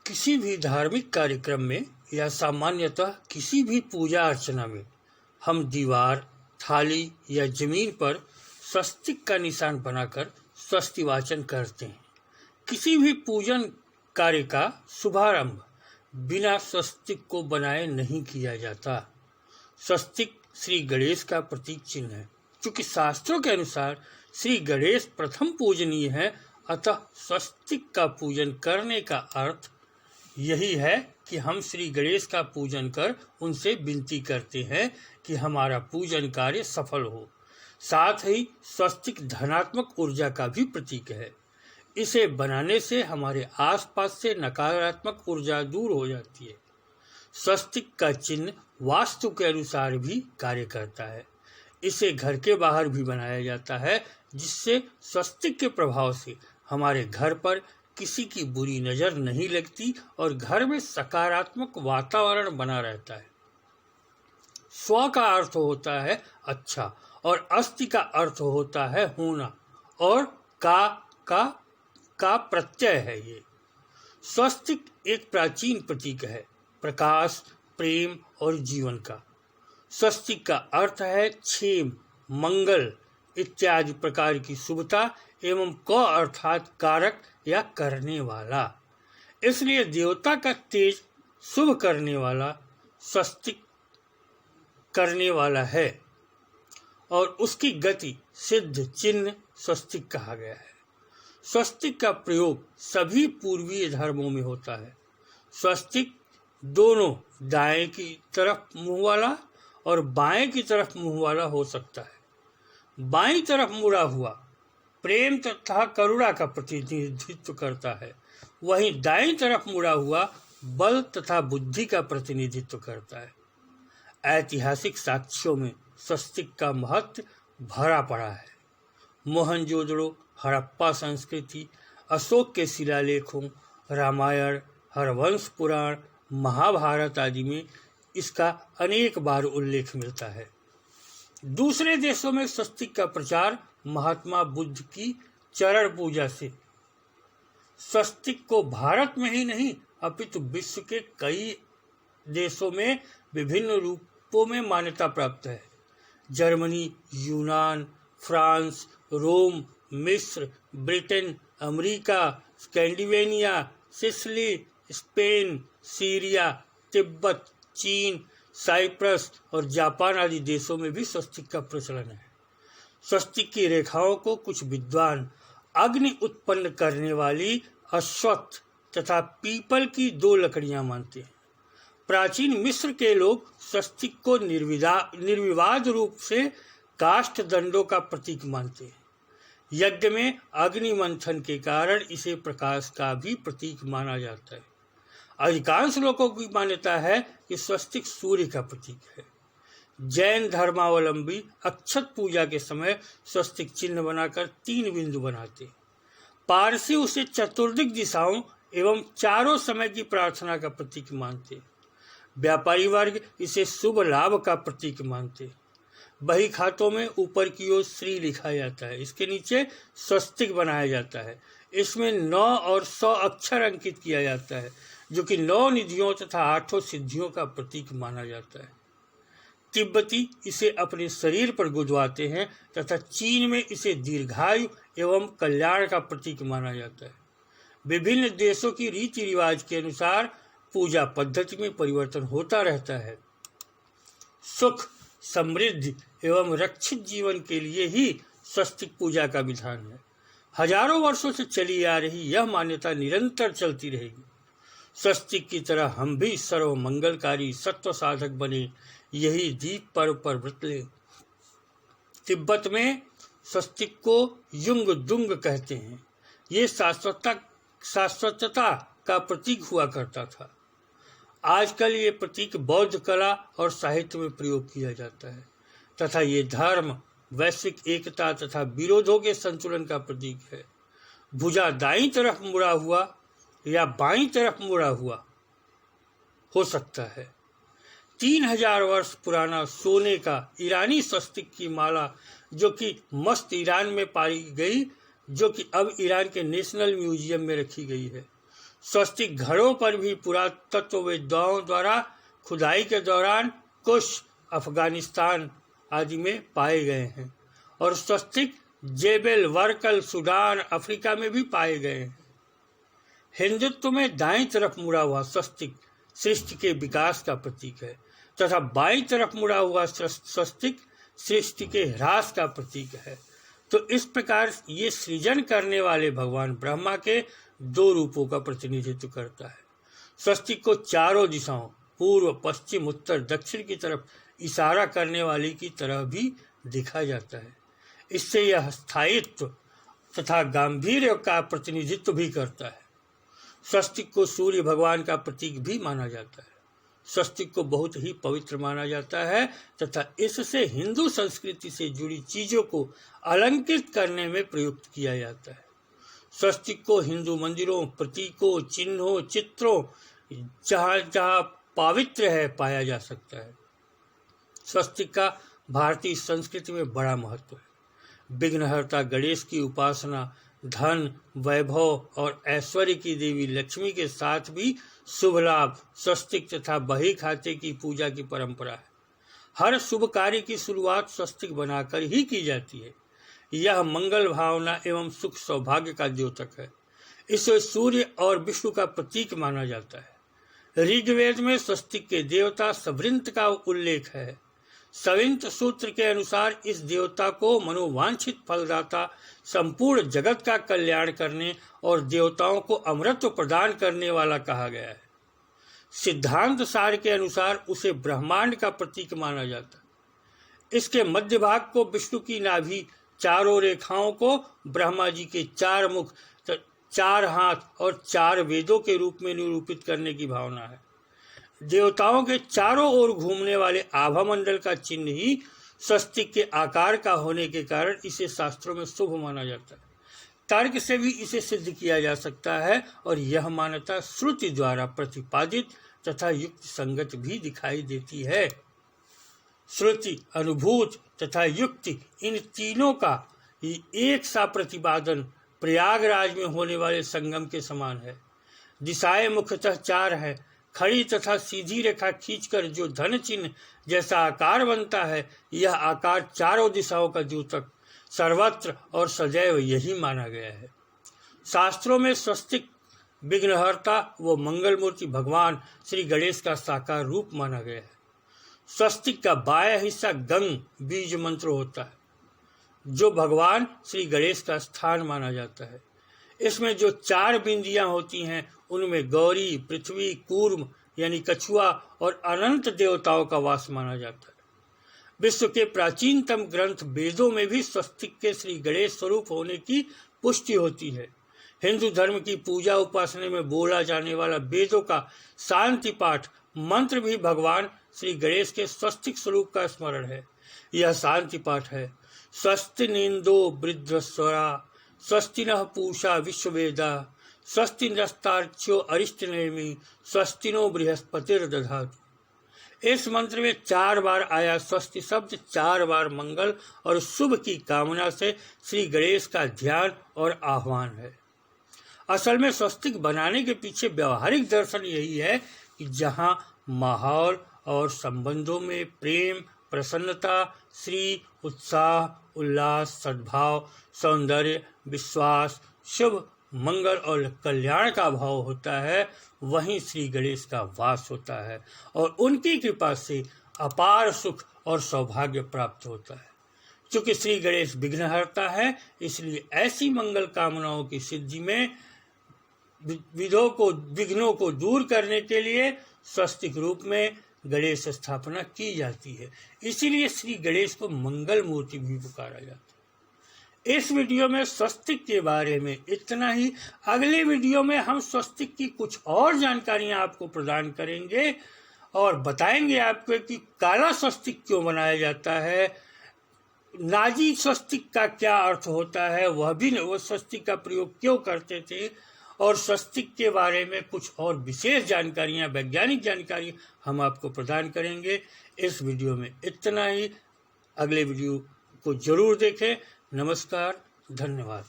किसी भी धार्मिक कार्यक्रम में या सामान्यतः किसी भी पूजा अर्चना में हम दीवार, थाली या जमीन पर स्वस्तिक का निशान बनाकर स्वस्ति वाचन करते हैं। किसी भी पूजन कार्य का शुभारंभ बिना स्वस्तिक को बनाए नहीं किया जाता। स्वस्तिक श्री गणेश का प्रतीक चिन्ह है। चूंकि शास्त्रों के अनुसार श्री गणेश प्रथम पूजनीय है, अतः स्वस्तिक का पूजन करने का अर्थ यही है कि हम श्री गणेश का पूजन कर उनसे विनती करते हैं कि हमारा पूजन कार्य सफल हो। साथ ही स्वस्तिक धनात्मक ऊर्जा का भी प्रतीक है। इसे बनाने से हमारे आसपास से नकारात्मक ऊर्जा दूर हो जाती है। स्वस्तिक का चिन्ह वास्तु के अनुसार भी कार्य करता है। इसे घर के बाहर भी बनाया जाता है, जिससे स्वस्तिक के प्रभाव से हमारे घर पर किसी की बुरी नज़र नहीं लगती और घर में सकारात्मक वातावरण बना रहता है। स्व का अर्थ होता है अच्छा और अस्ति का अर्थ होता है होना और का प्रत्यय है। ये स्वस्तिक एक प्राचीन प्रतीक है, प्रकाश, प्रेम और जीवन का। स्वस्तिक का अर्थ है क्षेम, मंगल इत्यादि प्रकार की शुभता एवं क अर्थात कारक या करने वाला। इसलिए देवता का तेज शुभ करने वाला स्वस्तिक करने वाला है और उसकी गति सिद्ध चिन्ह स्वस्तिक कहा गया है। स्वस्तिक का प्रयोग सभी पूर्वीय धर्मों में होता है। स्वस्तिक दोनों दाएं की तरफ मुंह वाला और बाएं की तरफ मुंह वाला हो सकता है। बाईं तरफ मुड़ा हुआ प्रेम तथा करुणा का प्रतिनिधित्व करता है, वहीं दाईं तरफ मुड़ा हुआ बल तथा बुद्धि का प्रतिनिधित्व करता है। ऐतिहासिक साक्ष्यों में स्वस्तिक का महत्व भरा पड़ा है। मोहनजोदड़ो, हड़प्पा संस्कृति, अशोक के शिलालेखों, रामायण, हरवंश पुराण, महाभारत आदि में इसका अनेक बार उल्लेख मिलता है। दूसरे देशों में स्वस्तिक का प्रचार महात्मा बुद्ध की चरण पूजा से स्वस्तिक को भारत में ही नहीं अपितु विश्व के कई देशों में विभिन्न रूपों में मान्यता प्राप्त है। जर्मनी, यूनान, फ्रांस, रोम, मिस्र, Britain, America, Scandinavia, Sicily, Spain, Syria, Tibet, चीन, साइप्रस और जापान आदि देशों में भी स्वस्तिक का प्रचलन है। स्वस्तिक की रेखाओं को कुछ विद्वान अग्नि उत्पन्न करने वाली अश्वत्थ तथा पीपल की दो लकड़ियां मानते हैं। प्राचीन मिस्र के लोग स्वस्तिक को निर्विवाद रूप से काष्ठ दंडों का प्रतीक मानते हैं। यज्ञ में अग्नि मंथन के कारण इसे प्रकाश का भी प्रतीक माना जाता है। अधिकांश लोगों की मान्यता है कि स्वस्तिक सूर्य का प्रतीक है। जैन धर्मावलंबी अक्षत पूजा के समय स्वस्तिक चिन्ह बनाकर 3 बिंदु बनाते। पारसी उसे चतुर्दिक दिशाओं एवं चारों समय की प्रार्थना का प्रतीक मानते। व्यापारी वर्ग इसे शुभ लाभ का प्रतीक मानते। बही खातों में ऊपर की ओर श्री लिखा जाता है, इसके नीचे स्वस्तिक बनाया जाता है। इसमें 9 और 100 अक्षर अंकित किया जाता है, जो कि 9 निधियों तथा 8 सिद्धियों का प्रतीक माना जाता है। तिब्बती इसे अपने शरीर पर गुदवाते हैं तथा चीन में इसे दीर्घायु एवं कल्याण का प्रतीक माना जाता है। विभिन्न देशों की रीति रिवाज के अनुसार पूजा पद्धति में परिवर्तन होता रहता है। सुख, समृद्धि एवं रक्षित जीवन के लिए ही स्वस्तिक पूजा का विधान है। हजारों वर्षों से चली आ रही यह मान्यता निरंतर चलती रहेगी। स्वस्तिक की तरह हम भी सर्व मंगलकारी सत्व साधक बने, यही दीप पर्व पर व्रत लें। तिब्बत में स्वस्तिक को युंग दुंग कहते हैं। ये शाश्वतता का प्रतीक हुआ करता था। आजकल ये प्रतीक बौद्ध कला और साहित्य में प्रयोग किया जाता है तथा ये धर्म, वैश्विक एकता तथा विरोधों के संतुलन का प्रतीक है। भुजा दाईं तरफ मुड़ा हुआ या बाईं तरफ मुड़ा हुआ हो सकता है। 3000 वर्ष पुराना सोने का ईरानी स्वस्तिक की माला, जो कि मस्त ईरान में पाई गई, जो कि अब ईरान के नेशनल म्यूजियम में रखी गई है। स्वस्तिक घड़ों पर भी पुरातत्ववेत्ताओं द्वारा खुदाई के दौरान कुछ अफगानिस्तान आदि में पाए गए हैं और स्वस्तिक जेबेल वर्कल सूडान अफ्रीका में भी पाए गए हैं। हिंदुत्व में दाईं तरफ मुड़ा हुआ स्वस्तिक सृष्टि के विकास का प्रतीक है तथा बाईं तरफ मुड़ा हुआ स्वस्तिक सृष्टि के ह्रास का प्रतीक है। तो इस प्रकार ये सृजन करने वाले भगवान ब्रह्मा के दो रूपों का प्रतिनिधित्व करता है। स्वस्तिक को चारों दिशाओं पूर्व पश्चिम उत्तर दक्षिण की तरफ इशारा करने वाले की तरह भी देखा जाता है। इससे यह स्थायित्व तथा गांधीर्य का प्रतिनिधित्व भी करता है। स्वस्तिक को सूर्य भगवान का प्रतीक भी माना जाता है। स्वस्तिक को बहुत ही पवित्र माना जाता है तथा इससे हिंदू संस्कृति से जुड़ी चीजों को अलंकृत करने में प्रयुक्त किया जाता है। स्वस्तिक को हिंदू मंदिरों, प्रतीकों, चिन्हों, चित्रों जहाँ जहाँ पवित्र है पाया जा सकता है। स्वस्तिक का भारतीय संस्कृति में बड़ा महत्व है। विघ्नहर्ता गणेश की उपासना धन, वैभव और ऐश्वर्य की देवी लक्ष्मी के साथ भी शुभ लाभ, स्वस्तिक तथा बही खाते की पूजा की परंपरा है। हर शुभ कार्य की शुरुआत स्वस्तिक बनाकर ही की जाती है। यह मंगल भावना एवं सुख सौभाग्य का द्योतक है। इसे सूर्य और विष्णु का प्रतीक माना जाता है। ऋग्वेद में स्वस्तिक के देवता सवृंत का उल्लेख है। सविंत सूत्र के अनुसार इस देवता को मनोवांछित फलदाता, संपूर्ण जगत का कल्याण करने और देवताओं को अमृत प्रदान करने वाला कहा गया है। सिद्धांत सार के अनुसार उसे ब्रह्मांड का प्रतीक माना जाता है। इसके मध्य भाग को विष्णु की नाभि, चारों रेखाओं को ब्रह्मा जी के 4 मुख, 4 हाथ और 4 वेदों के रूप में निरूपित करने की भावना है। देवताओं के चारों ओर घूमने वाले आभा मंडल का चिन्ह ही स्वस्तिक के आकार का होने के कारण इसे शास्त्रों में शुभ माना जाता है। तर्क से भी इसे सिद्ध किया जा सकता है और यह मान्यता श्रुति द्वारा प्रतिपादित तथा युक्ति संगत भी दिखाई देती है। श्रुति, अनुभूत तथा युक्ति, इन तीनों का एक सा प्रतिपादन प्रयागराज में होने वाले संगम के समान है। दिशाएं मुख्यतः 4 है। खड़ी तथा सीधी रेखा खींचकर जो धन चिन्ह जैसा आकार बनता है, यह आकार चारों दिशाओं का द्योतक सर्वत्र और सदैव यही माना गया है। शास्त्रों में स्वस्तिक विघ्नहर्ता व मंगल मूर्ति भगवान श्री गणेश का साकार रूप माना गया है। स्वस्तिक का बायां हिस्सा गंग बीज मंत्र होता है, जो भगवान श्री गणेश का स्थान माना जाता है। इसमें जो 4 बिंदियां होती हैं, उनमें गौरी, पृथ्वी, कूर्म यानी कछुआ और अनंत देवताओं का वास माना जाता है। विश्व के प्राचीनतम ग्रंथ वेदों में भी स्वस्तिक के श्री गणेश स्वरूप होने की पुष्टि होती है। हिंदू धर्म की पूजा उपासना में बोला जाने वाला वेदों का शांति पाठ मंत्र भी भगवान श्री गणेश के स्वस्तिक स्वरूप का स्मरण है। यह शांति पाठ है: स्वस्ति निंदो वृद्धस्वरा, स्वस्ति नः पूषा विश्ववेदा, स्वस्ति नस्तार्क्ष्यो अरिष्टनेमि, स्वस्ति नो बृहस्पतिर्दधातु। इस मंत्र में 4 बार आया स्वस्ति शब्द 4 बार मंगल और शुभ की कामना से श्री गणेश का ध्यान और आह्वान है। असल में स्वस्तिक बनाने के पीछे व्यवहारिक दर्शन यही है कि जहाँ माहौल और संबंधों में प्रेम, प्रसन्नता, श्री, उत्साह, उल्लास, सद्भाव, सौंदर्य, विश्वास, शुभ, मंगल और कल्याण का भाव होता है, वहीं श्री गणेश का वास होता है और उनकी कृपा से अपार सुख और सौभाग्य प्राप्त होता है। चूंकि श्री गणेश विघ्नहर्ता है, इसलिए ऐसी मंगल कामनाओं की सिद्धि में विघ्नों को दूर करने के लिए स्वस्तिक रूप में गणेश स्थापना की जाती है। इसीलिए श्री गणेश को मंगल मूर्ति भी पुकारा जाता है। इस वीडियो में स्वस्तिक के बारे में इतना ही। अगले वीडियो में हम स्वस्तिक की कुछ और जानकारियां आपको प्रदान करेंगे और बताएंगे आपको कि काला स्वस्तिक क्यों बनाया जाता है, नाजी स्वस्तिक का क्या अर्थ होता है, वो स्वस्तिक का प्रयोग क्यों करते थे, और स्वस्तिक के बारे में कुछ और विशेष जानकारियां, वैज्ञानिक जानकारी हम आपको प्रदान करेंगे। इस वीडियो में इतना ही। अगले वीडियो को जरूर देखें। नमस्कार, धन्यवाद।